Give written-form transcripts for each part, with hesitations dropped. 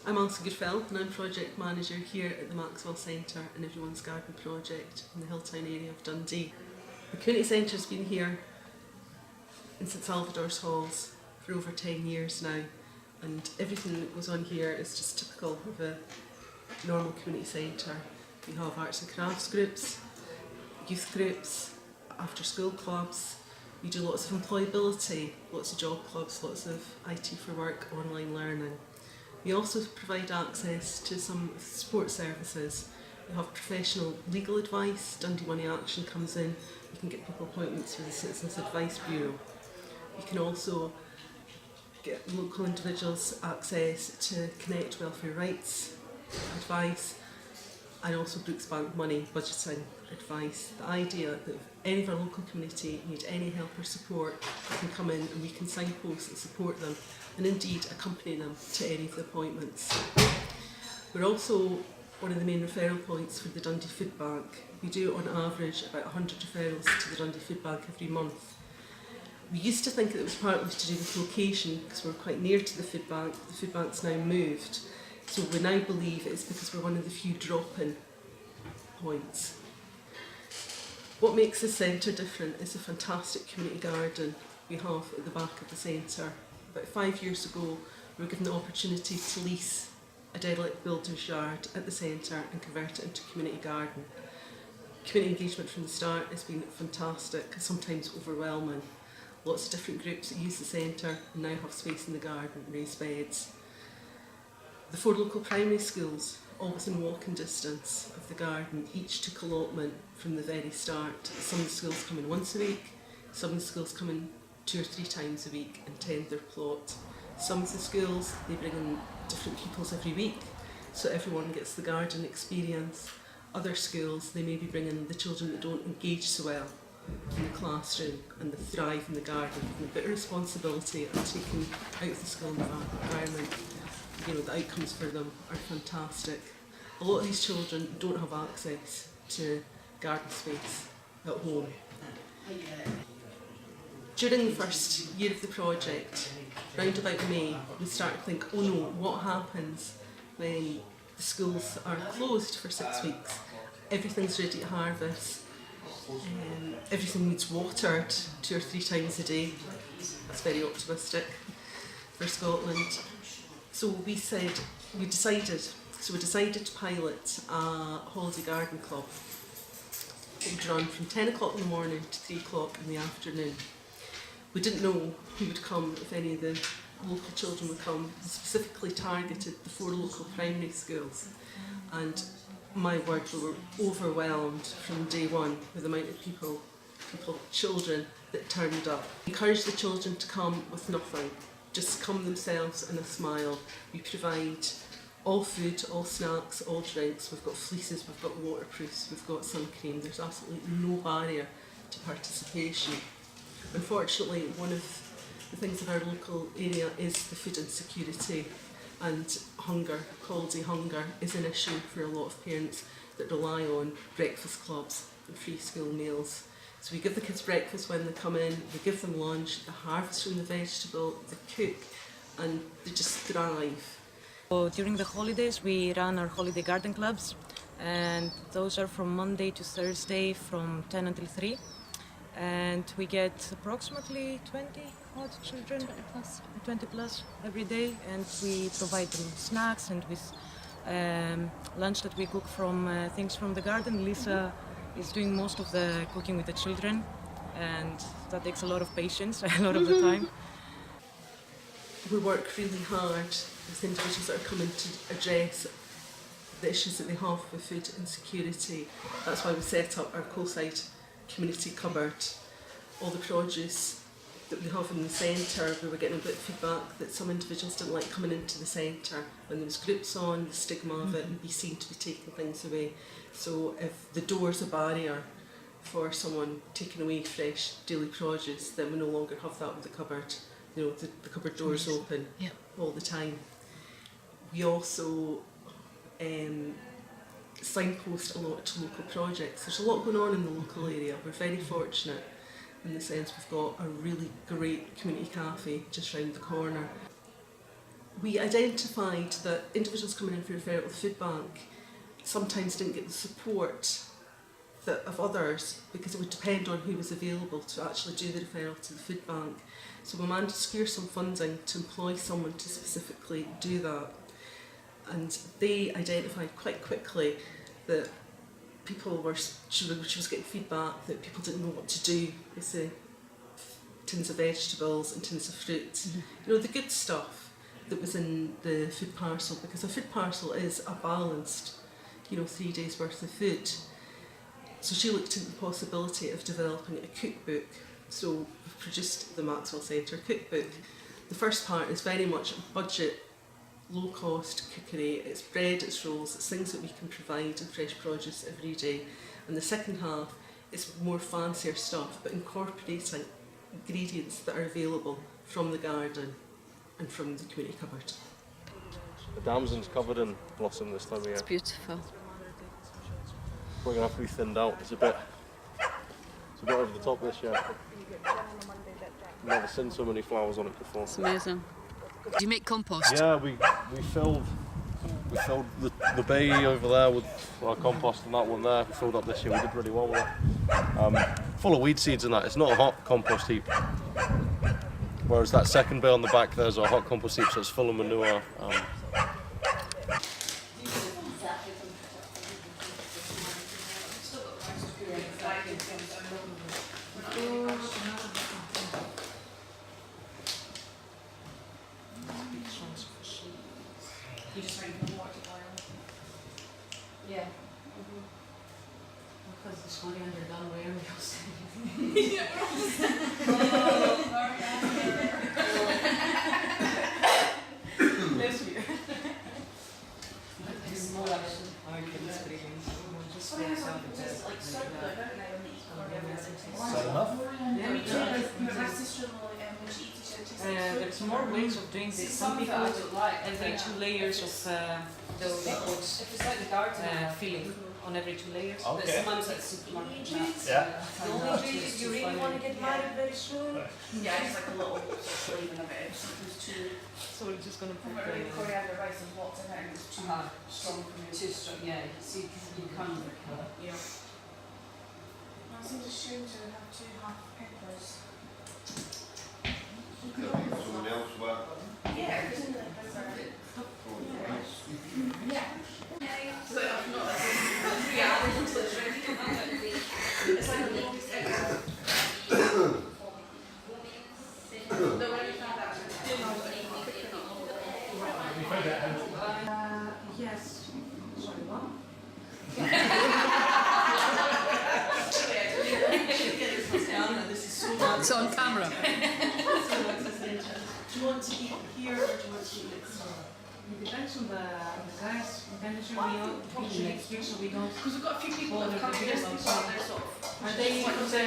I'm Alison Goodfellow and I'm Project Manager here at the Maxwell Centre and Everyone's Garden project in the Hilltown area of Dundee. The Community Centre has been here in St Salvador's Halls for over 10 years now, and everything that goes on here is just typical of a normal community centre. We have arts and crafts groups, youth groups, after school clubs. We do lots of employability, lots of job clubs, lots of IT for work, online learning. We also provide access to some support services. We have professional legal advice. Dundee Money Action comes in. You can get people appointments with the Citizens Advice Bureau. You can also get local individuals access to Connect Welfare Rights advice, and also Brooks Bank Money budgeting advice. The idea that if any of our local community need any help or support, they can come in and we can signpost and support them, and indeed accompany them to any of the appointments. We're also one of the main referral points for the Dundee Food Bank. We do on average about 100 referrals to the Dundee Food Bank every month. We used to think that it was partly to do with location because we're quite near to the food bank. The food bank's now moved, so we now believe it's because we're one of the few drop-in points. What makes this centre different is the fantastic community garden we have at the back of the centre. About 5 years ago, we were given the opportunity to lease a derelict builder's yard at the centre and convert it into a community garden. Community engagement from the start has been fantastic, sometimes overwhelming. Lots of different groups that use the centre and now have space in the garden, raised beds. The 4 local primary schools, all within walking distance of the garden, each took allotment from the very start. Some of the schools come in once a week, some of the schools come in 2 or 3 times a week and tend their plot. Some of the schools, they bring in different pupils every week, so everyone gets the garden experience. Other schools, they maybe bring in the children that don't engage so well in the classroom and they thrive in the garden, and a bit of responsibility are taken out of the school environment. You know, the outcomes for them are fantastic. A lot of these children don't have access to garden space at home. During the first year of the project, round about May, we started to think, oh no, what happens when the schools are closed for 6 weeks? Everything's ready to harvest. Everything needs watered 2 or 3 times a day. That's very optimistic for Scotland. So we decided to pilot a holiday garden club. It would run from 10 o'clock in the morning to 3 o'clock in the afternoon. We didn't know who would come, if any of the local children would come. We specifically targeted the 4 local primary schools, and my word, we were overwhelmed from day one with the amount of people, children that turned up. We encouraged the children to come with nothing, just come themselves and a smile. We provide all food, all snacks, all drinks. We've got fleeces, we've got waterproofs, we've got sun cream. There's absolutely no barrier to participation. Unfortunately, one of the things of our local area is the food insecurity, and hunger, quality hunger, is an issue for a lot of parents that rely on breakfast clubs and free school meals. So we give the kids breakfast when they come in, we give them lunch, they harvest from the vegetable, they cook, and they just thrive. So during the holidays we run our holiday garden clubs, and those are from Monday to Thursday from 10 until 3. And we get approximately 20 odd children, 20 plus every day, and we provide them snacks and with lunch that we cook from things from the garden. Lisa is doing most of the cooking with the children, and that takes a lot of patience, a lot of the time. We work really hard with individuals that are coming to address the issues that they have with food insecurity. That's why we set up our Coalside community cupboard. All the produce that we have in the centre, we were getting a bit of feedback that some individuals didn't like coming into the centre when there was groups on, the stigma of it, and we seem to be taking things away. So if the door's a barrier for someone taking away fresh daily produce, then we no longer have that with the cupboard. You know, the cupboard door's open all the time. We also signpost a lot to local projects. There's a lot going on in the local area. We're very fortunate in the sense we've got a really great community cafe just round the corner. we identified that individuals coming in for referral to the food bank sometimes didn't get the support of others because it would depend on who was available to actually do the referral to the food bank. So we managed to secure some funding to employ someone to specifically do that. And they identified quite quickly that she was getting feedback that people didn't know what to do with the tins of vegetables and tins of fruit. Mm-hmm. You know, the good stuff that was in the food parcel, because a food parcel is a balanced, 3 days worth of food. So she looked into the possibility of developing a cookbook. So we've produced the Maxwell Centre cookbook. The first part is very much budget, low cost cookery. It's bread, it's rolls, it's things that we can provide in fresh produce every day. And the second half is more fancier stuff, but incorporating ingredients that are available from the garden and from the community cupboard. The damson's covered in blossom this time of year. It's beautiful. We're going to have to be thinned out. It's a bit over the top this year. I've never seen so many flowers on it before. It's amazing. Do you make compost? Yeah, we filled the bay over there with our compost, and that one there we filled up this year. We did really well with it. Full of weed seeds and that. It's not a hot compost heap. Whereas that second bay on the back there's a hot compost heap, so it's full of manure. You just wait for the water to boil. Yeah. Because it's going underdone where we else. Bless you. There's more action. Just like circular, don't they? Is that enough? There's more ways of doing this. Some people every 2 layers of they put filling on every 2 layers. Okay. Sometimes at supermarket nuts. Yeah. The only reason you really want to get married very soon? Yeah, just like a little flavor of it. If something's too. So we're just going to put coriander rice and lots in it, and it's too strong for me. Too strong, yeah. See, you can't. Yeah. It seems a shame to have 2 half peppers. Someone else work. Yeah, isn't it? Yeah. So I'm not like it's like a little yes. Sorry, what? It's on camera. Do you want to eat here or do you want to eat next door? It depends on the guys. Depends on we eat next week, so we don't. Because we've got a few people that come here, so they're sort of. Are they from the?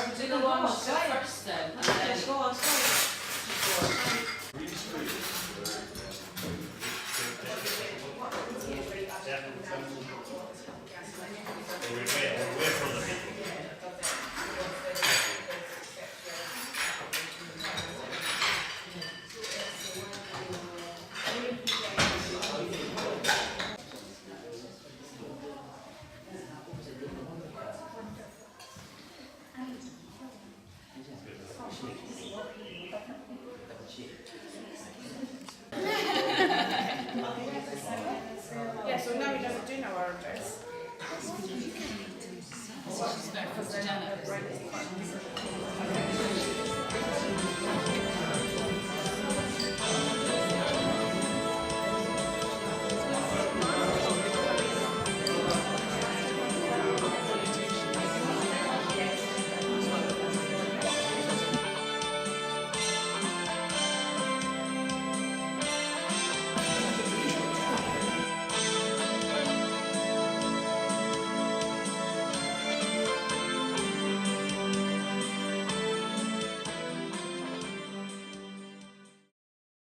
We're going to go outside first then. Let's go outside. Yeah, so now we don't do know our address. Janet.